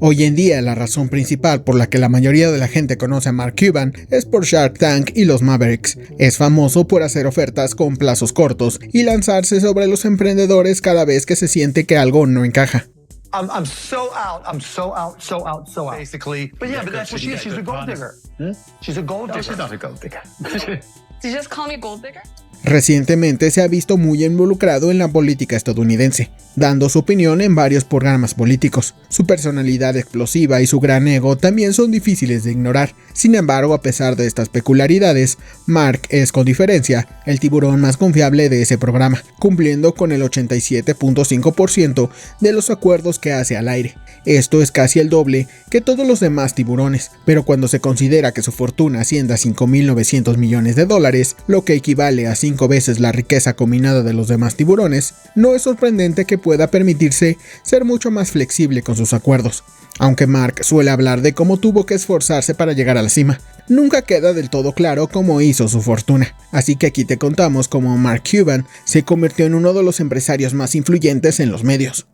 Hoy en día, la razón principal por la que la mayoría de la gente conoce a Mark Cuban es por Shark Tank y los Mavericks. Es famoso por hacer ofertas con plazos cortos y lanzarse sobre los emprendedores cada vez que se siente que algo no encaja. I'm so out. Basically. But yeah, but that's what she is. She's a gold digger. She's a gold digger. No, she's not a gold digger. Did you just call me gold digger? Recientemente se ha visto muy involucrado en la política estadounidense, dando su opinión en varios programas políticos. Su personalidad explosiva y su gran ego también son difíciles de ignorar. Sin embargo, a pesar de estas peculiaridades, Mark es con diferencia el tiburón más confiable de ese programa, cumpliendo con el 87.5% de los acuerdos que hace al aire. Esto es casi el doble que todos los demás tiburones, pero cuando se considera que su fortuna asciende a $5.900 millones, lo que equivale a 5 veces la riqueza combinada de los demás tiburones, no es sorprendente que pueda permitirse ser mucho más flexible con sus acuerdos. Aunque Mark suele hablar de cómo tuvo que esforzarse para llegar a la cima, nunca queda del todo claro cómo hizo su fortuna. Así que aquí te contamos cómo Mark Cuban se convirtió en uno de los empresarios más influyentes en los medios.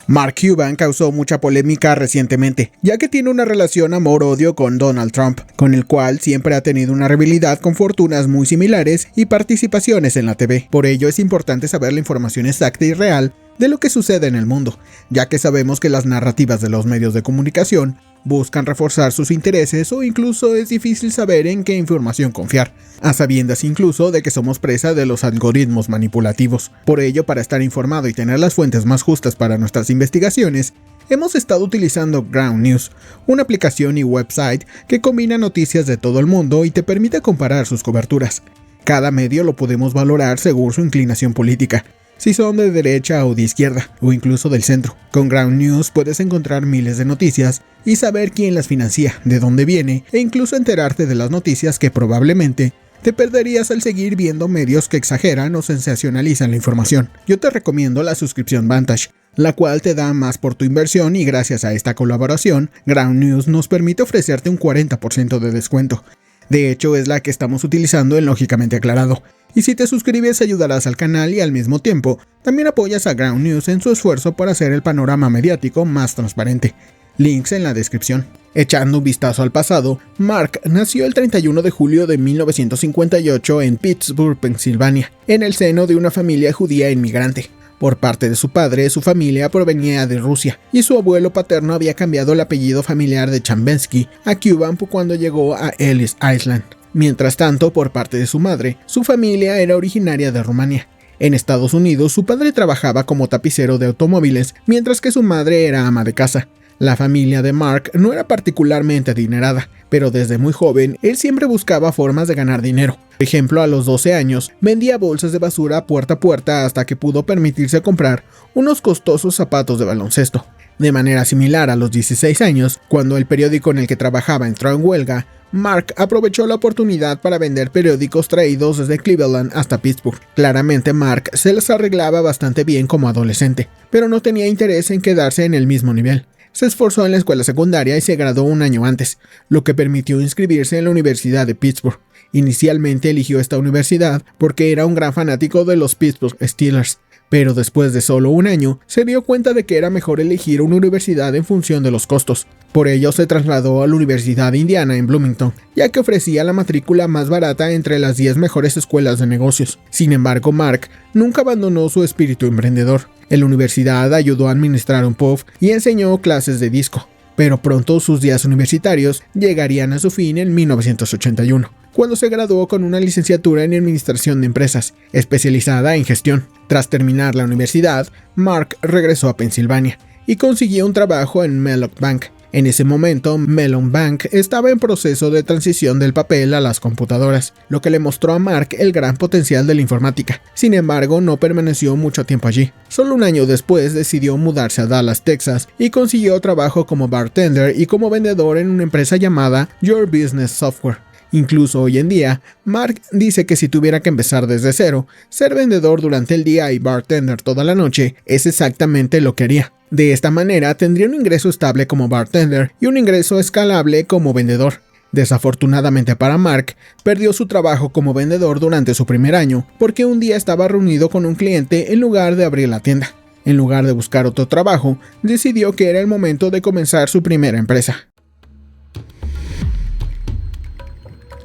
Mark Cuban causó mucha polémica recientemente, ya que tiene una relación amor-odio con Donald Trump, con el cual siempre ha tenido una rivalidad con fortunas muy similares y participaciones en la TV. Por ello es importante saber la información exacta y real de lo que sucede en el mundo, ya que sabemos que las narrativas de los medios de comunicación buscan reforzar sus intereses o incluso es difícil saber en qué información confiar, a sabiendas incluso de que somos presa de los algoritmos manipulativos. Por ello, para estar informado y tener las fuentes más justas para nuestras investigaciones, hemos estado utilizando Ground News, una aplicación y website que combina noticias de todo el mundo y te permite comparar sus coberturas. Cada medio lo podemos valorar según su inclinación política, si son de derecha o de izquierda, o incluso del centro. Con Ground News puedes encontrar miles de noticias y saber quién las financia, de dónde viene, e incluso enterarte de las noticias que probablemente te perderías al seguir viendo medios que exageran o sensacionalizan la información. Yo te recomiendo la suscripción Vantage, la cual te da más por tu inversión y gracias a esta colaboración, Ground News nos permite ofrecerte un 40% de descuento. De hecho, es la que estamos utilizando en Lógicamente Aclarado. Y si te suscribes ayudarás al canal y al mismo tiempo también apoyas a Ground News en su esfuerzo por hacer el panorama mediático más transparente. Links en la descripción. Echando un vistazo al pasado, Mark nació el 31 de julio de 1958 en Pittsburgh, Pensilvania, en el seno de una familia judía inmigrante. Por parte de su padre, su familia provenía de Rusia, y su abuelo paterno había cambiado el apellido familiar de Chambensky a Cuban cuando llegó a Ellis Island. Mientras tanto, por parte de su madre, su familia era originaria de Rumania. En Estados Unidos, su padre trabajaba como tapicero de automóviles, mientras que su madre era ama de casa. La familia de Mark no era particularmente adinerada, pero desde muy joven, él siempre buscaba formas de ganar dinero. Por ejemplo, a los 12 años, vendía bolsas de basura puerta a puerta hasta que pudo permitirse comprar unos costosos zapatos de baloncesto. De manera similar, a los 16 años, cuando el periódico en el que trabajaba entró en huelga, Mark aprovechó la oportunidad para vender periódicos traídos desde Cleveland hasta Pittsburgh. Claramente Mark se las arreglaba bastante bien como adolescente, pero no tenía interés en quedarse en el mismo nivel. Se esforzó en la escuela secundaria y se graduó un año antes, lo que permitió inscribirse en la Universidad de Pittsburgh. Inicialmente eligió esta universidad porque era un gran fanático de los Pittsburgh Steelers, pero después de solo un año se dio cuenta de que era mejor elegir una universidad en función de los costos. Por ello se trasladó a la Universidad de Indiana en Bloomington, ya que ofrecía la matrícula más barata entre las 10 mejores escuelas de negocios. Sin embargo, Mark nunca abandonó su espíritu emprendedor. En la universidad ayudó a administrar un pub y enseñó clases de disco, pero pronto sus días universitarios llegarían a su fin en 1981, cuando se graduó con una licenciatura en Administración de Empresas, especializada en gestión. Tras terminar la universidad, Mark regresó a Pensilvania y consiguió un trabajo en Mellon Bank. En ese momento, Mellon Bank estaba en proceso de transición del papel a las computadoras, lo que le mostró a Mark el gran potencial de la informática. Sin embargo, no permaneció mucho tiempo allí. Solo un año después decidió mudarse a Dallas, Texas, y consiguió trabajo como bartender y como vendedor en una empresa llamada Your Business Software. Incluso hoy en día, Mark dice que si tuviera que empezar desde cero, ser vendedor durante el día y bartender toda la noche es exactamente lo que haría. De esta manera tendría un ingreso estable como bartender y un ingreso escalable como vendedor. Desafortunadamente para Mark, perdió su trabajo como vendedor durante su primer año porque un día estaba reunido con un cliente en lugar de abrir la tienda. En lugar de buscar otro trabajo, decidió que era el momento de comenzar su primera empresa.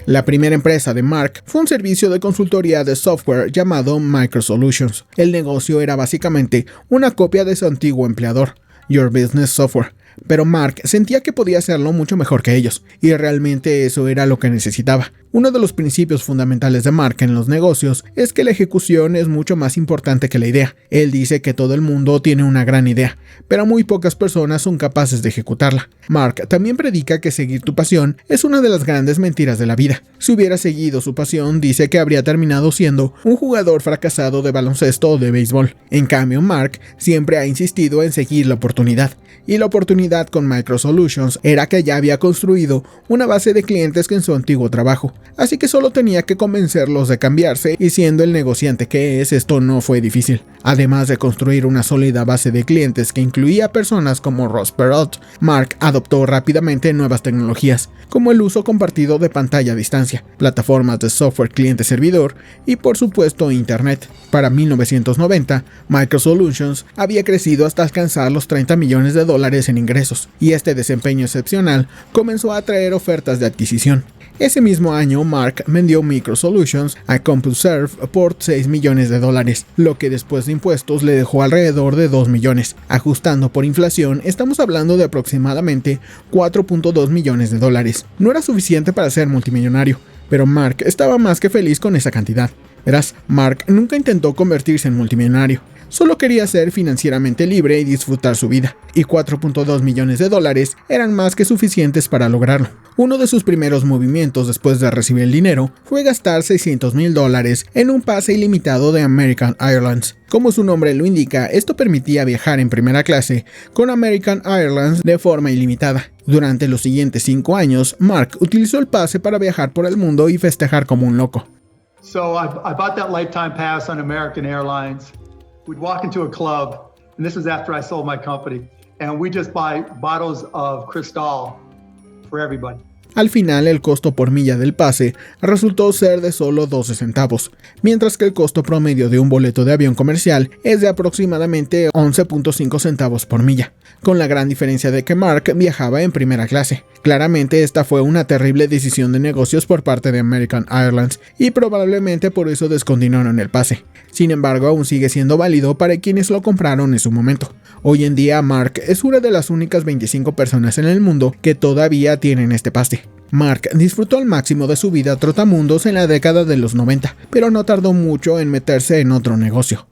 La primera empresa de Mark fue un servicio de consultoría de software llamado MicroSolutions. El negocio era básicamente una copia de su antiguo empleador, Your Business Software, pero Mark sentía que podía hacerlo mucho mejor que ellos, y realmente eso era lo que necesitaba. Uno de los principios fundamentales de Mark en los negocios es que la ejecución es mucho más importante que la idea. Él dice que todo el mundo tiene una gran idea, pero muy pocas personas son capaces de ejecutarla. Mark también predica que seguir tu pasión es una de las grandes mentiras de la vida. Si hubiera seguido su pasión, dice que habría terminado siendo un jugador fracasado de baloncesto o de béisbol. En cambio, Mark siempre ha insistido en seguir la oportunidad. Y la oportunidad con MicroSolutions era que ya había construido una base de clientes que en su antiguo trabajo, así que solo tenía que convencerlos de cambiarse, y siendo el negociante que es, esto no fue difícil. Además de construir una sólida base de clientes que incluía personas como Ross Perot, Mark adoptó rápidamente nuevas tecnologías, como el uso compartido de pantalla a distancia, plataformas de software cliente-servidor y por supuesto Internet. Para 1990, MicroSolutions había crecido hasta alcanzar los $30 millones en ingresos, y este desempeño excepcional comenzó a atraer ofertas de adquisición. Ese mismo año, Mark vendió MicroSolutions a CompuServe por $6 millones, lo que después de impuestos le dejó alrededor de $2 millones. Ajustando por inflación, estamos hablando de aproximadamente $4.2 millones. No era suficiente para ser multimillonario, pero Mark estaba más que feliz con esa cantidad. Verás, Mark nunca intentó convertirse en multimillonario. Solo quería ser financieramente libre y disfrutar su vida, y $4.2 millones eran más que suficientes para lograrlo. Uno de sus primeros movimientos después de recibir el dinero fue gastar $600,000 en un pase ilimitado de American Airlines. Como su nombre lo indica, esto permitía viajar en primera clase con American Airlines de forma ilimitada. Durante los siguientes 5 años, Mark utilizó el pase para viajar por el mundo y festejar como un loco. So I bought that lifetime pass on American Airlines. We'd walk into a club, and this is after I sold my company, and we just buy bottles of Cristal for everybody. Al final, el costo por milla del pase resultó ser de solo 12 centavos, mientras que el costo promedio de un boleto de avión comercial es de aproximadamente 11.5 centavos por milla, con la gran diferencia de que Mark viajaba en primera clase. Claramente esta fue una terrible decisión de negocios por parte de American Airlines, y probablemente por eso descontinuaron el pase. Sin embargo, aún sigue siendo válido para quienes lo compraron en su momento. Hoy en día, Mark es una de las únicas 25 personas en el mundo que todavía tienen este pase. Mark disfrutó al máximo de su vida trotamundos en la década de los 90, pero no tardó mucho en meterse en otro negocio.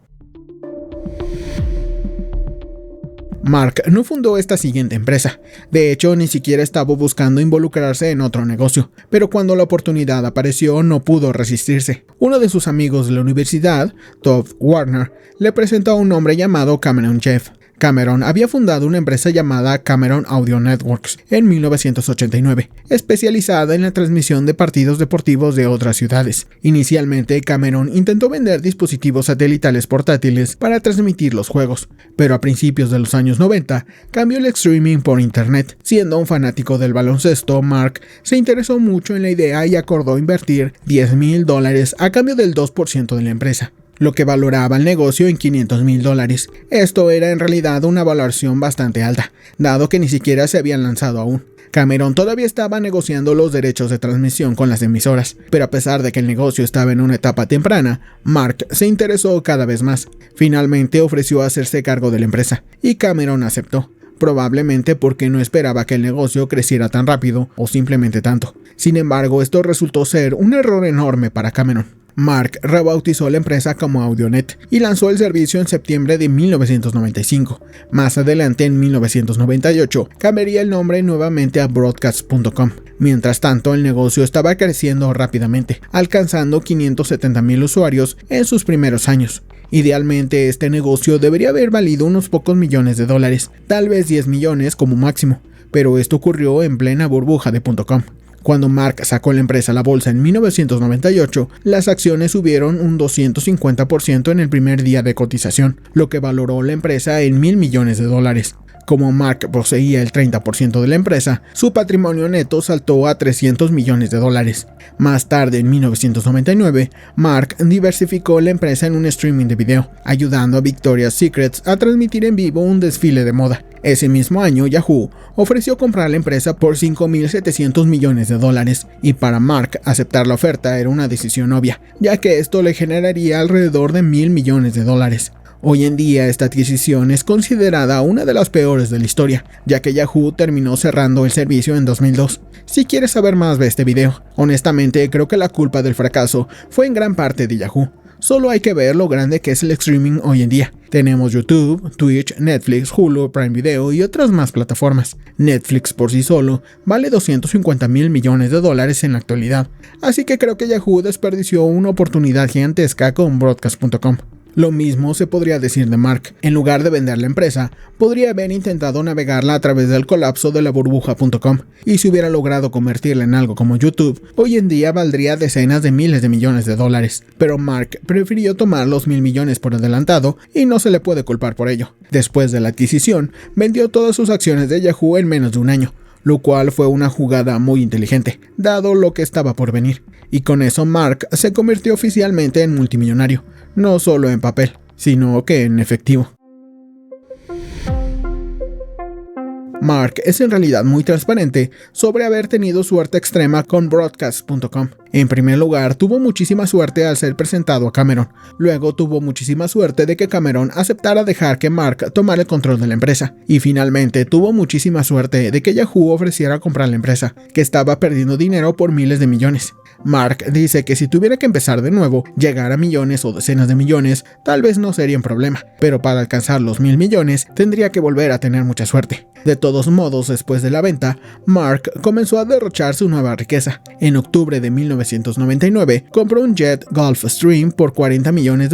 Mark no fundó esta siguiente empresa. De hecho, ni siquiera estaba buscando involucrarse en otro negocio, pero cuando la oportunidad apareció no pudo resistirse. Uno de sus amigos de la universidad, Todd Warner, le presentó a un hombre llamado Cameron Jeff. Cameron había fundado una empresa llamada Cameron Audio Networks en 1989, especializada en la transmisión de partidos deportivos de otras ciudades. Inicialmente, Cameron intentó vender dispositivos satelitales portátiles para transmitir los juegos, pero a principios de los años 90 cambió el streaming por internet. Siendo un fanático del baloncesto, Mark se interesó mucho en la idea y acordó invertir $10,000 a cambio del 2% de la empresa, lo que valoraba el negocio en $500,000. Esto era en realidad una valoración bastante alta, dado que ni siquiera se habían lanzado aún. Cameron todavía estaba negociando los derechos de transmisión con las emisoras, pero a pesar de que el negocio estaba en una etapa temprana, Mark se interesó cada vez más. Finalmente ofreció hacerse cargo de la empresa, y Cameron aceptó, probablemente porque no esperaba que el negocio creciera tan rápido o simplemente tanto. Sin embargo, esto resultó ser un error enorme para Cameron. Mark rebautizó la empresa como Audionet y lanzó el servicio en septiembre de 1995. Más adelante, en 1998, cambiaría el nombre nuevamente a Broadcast.com. Mientras tanto, el negocio estaba creciendo rápidamente, alcanzando 570,000 usuarios en sus primeros años. Idealmente, este negocio debería haber valido unos pocos millones de dólares, tal vez 10 millones como máximo, pero esto ocurrió en plena burbuja de .com. Cuando Mark sacó la empresa a la bolsa en 1998, las acciones subieron un 250% en el primer día de cotización, lo que valoró la empresa en $1,000 millones. Como Mark poseía el 30% de la empresa, su patrimonio neto saltó a $300 millones. Más tarde, en 1999, Mark diversificó la empresa en un streaming de video, ayudando a Victoria's Secret a transmitir en vivo un desfile de moda. Ese mismo año, Yahoo ofreció comprar la empresa por $5.700 millones, y para Mark aceptar la oferta era una decisión obvia, ya que esto le generaría alrededor de $1.000 millones. Hoy en día esta adquisición es considerada una de las peores de la historia, ya que Yahoo terminó cerrando el servicio en 2002. Si quieres saber más, ve este video. Honestamente, creo que la culpa del fracaso fue en gran parte de Yahoo. Solo hay que ver lo grande que es el streaming hoy en día. Tenemos YouTube, Twitch, Netflix, Hulu, Prime Video y otras más plataformas. Netflix por sí solo vale $250.000 millones en la actualidad, así que creo que Yahoo desperdició una oportunidad gigantesca con Broadcast.com. Lo mismo se podría decir de Mark. En lugar de vender la empresa, podría haber intentado navegarla a través del colapso de la burbuja.com, y si hubiera logrado convertirla en algo como YouTube, hoy en día valdría decenas de miles de millones de dólares. Pero Mark prefirió tomar los $1.000 millones por adelantado y no se le puede culpar por ello. Después de la adquisición, vendió todas sus acciones de Yahoo en menos de un año, lo cual fue una jugada muy inteligente, dado lo que estaba por venir. Y con eso Mark se convirtió oficialmente en multimillonario, no solo en papel, sino que en efectivo. Mark es en realidad muy transparente sobre haber tenido suerte extrema con Broadcast.com. En primer lugar, tuvo muchísima suerte al ser presentado a Cameron. Luego tuvo muchísima suerte de que Cameron aceptara dejar que Mark tomara el control de la empresa. Y finalmente tuvo muchísima suerte de que Yahoo ofreciera comprar la empresa, que estaba perdiendo dinero por miles de millones. Mark dice que si tuviera que empezar de nuevo, llegar a millones o decenas de millones, tal vez no sería un problema, pero para alcanzar los $1.000 millones tendría que volver a tener mucha suerte. De todos modos, después de la venta, Mark comenzó a derrochar su nueva riqueza. En octubre de 1999, compró un jet Gulfstream por $40 millones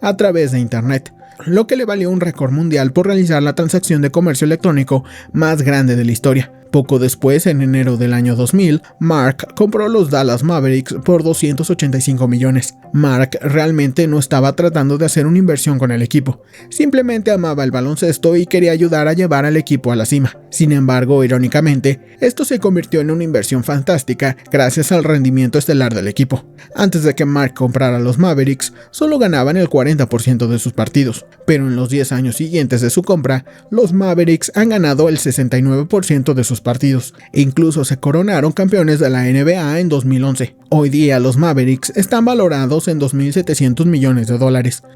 a través de internet, lo que le valió un récord mundial por realizar la transacción de comercio electrónico más grande de la historia. Poco después, en enero del año 2000, Mark compró los Dallas Mavericks por $285 millones. Mark realmente no estaba tratando de hacer una inversión con el equipo, simplemente amaba el baloncesto y quería ayudar a llevar al equipo a la cima. Sin embargo, irónicamente, esto se convirtió en una inversión fantástica gracias al rendimiento estelar del equipo. Antes de que Mark comprara los Mavericks, solo ganaban el 40% de sus partidos, pero en los 10 años siguientes de su compra, los Mavericks han ganado el 69% de sus partidos, e incluso se coronaron campeones de la NBA en 2011. Hoy día los Mavericks están valorados en $2.700 millones,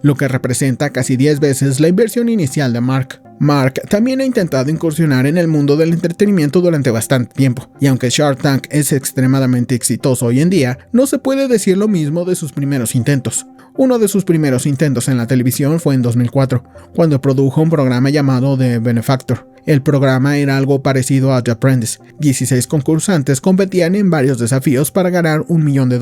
lo que representa casi 10 veces la inversión inicial de Mark. Mark también ha intentado incursionar en el mundo del entretenimiento durante bastante tiempo, y aunque Shark Tank es extremadamente exitoso hoy en día, no se puede decir lo mismo de sus primeros intentos. Uno de sus primeros intentos en la televisión fue en 2004, cuando produjo un programa llamado The Benefactor. El programa era algo parecido a The Apprentice. 16 concursantes competían en varios desafíos para ganar $1 millón,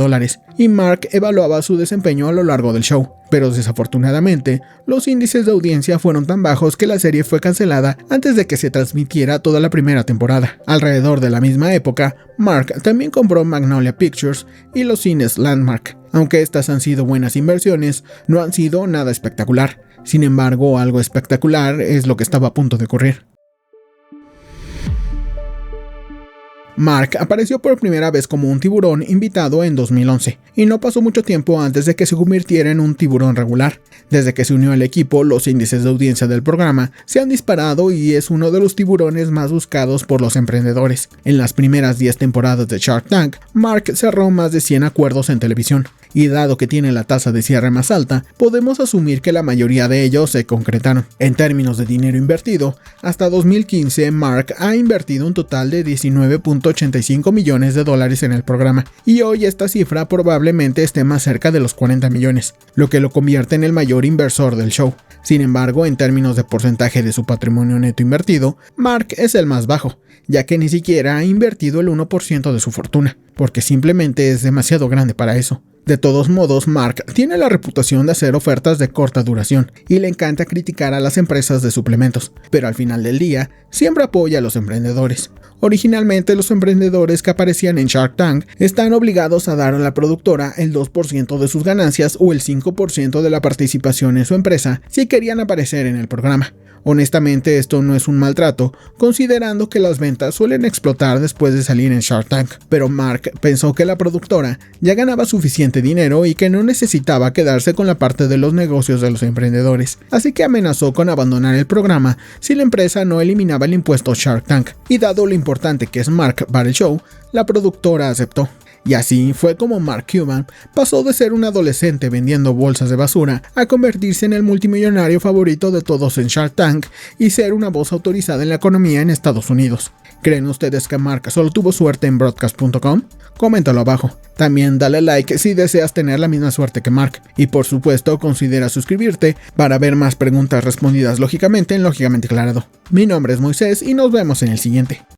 y Mark evaluaba su desempeño a lo largo del show. Pero desafortunadamente, los índices de audiencia fueron tan bajos que la serie fue cancelada antes de que se transmitiera toda la primera temporada. Alrededor de la misma época, Mark también compró Magnolia Pictures y los cines Landmark. Aunque estas han sido buenas inversiones, no han sido nada espectacular. Sin embargo, algo espectacular es lo que estaba a punto de ocurrir. Mark apareció por primera vez como un tiburón invitado en 2011, y no pasó mucho tiempo antes de que se convirtiera en un tiburón regular. Desde que se unió al equipo, los índices de audiencia del programa se han disparado y es uno de los tiburones más buscados por los emprendedores. En las primeras 10 temporadas de Shark Tank, Mark cerró más de 100 acuerdos en televisión, y dado que tiene la tasa de cierre más alta, podemos asumir que la mayoría de ellos se concretaron. En términos de dinero invertido, hasta 2015 Mark ha invertido un total de $19.85 millones en el programa, y hoy esta cifra probablemente esté más cerca de los 40 millones, lo que lo convierte en el mayor inversor del show. Sin embargo, en términos de porcentaje de su patrimonio neto invertido, Mark es el más bajo, ya que ni siquiera ha invertido el 1% de su fortuna, porque simplemente es demasiado grande para eso. De todos modos, Mark tiene la reputación de hacer ofertas de corta duración y le encanta criticar a las empresas de suplementos, pero al final del día siempre apoya a los emprendedores. Originalmente, los emprendedores que aparecían en Shark Tank están obligados a dar a la productora el 2% de sus ganancias o el 5% de la participación en su empresa si querían aparecer en el programa. Honestamente, esto no es un maltrato, considerando que las ventas suelen explotar después de salir en Shark Tank, pero Mark pensó que la productora ya ganaba suficiente dinero y que no necesitaba quedarse con la parte de los negocios de los emprendedores, así que amenazó con abandonar el programa si la empresa no eliminaba el impuesto Shark Tank, y dado lo importante que es Mark para el show, la productora aceptó. Y así fue como Mark Cuban pasó de ser un adolescente vendiendo bolsas de basura a convertirse en el multimillonario favorito de todos en Shark Tank y ser una voz autorizada en la economía en Estados Unidos. ¿Creen ustedes que Mark solo tuvo suerte en Broadcast.com? Coméntalo abajo. También dale like si deseas tener la misma suerte que Mark. Y por supuesto considera suscribirte para ver más preguntas respondidas lógicamente en Lógicamente Aclarado. Mi nombre es Moisés y nos vemos en el siguiente.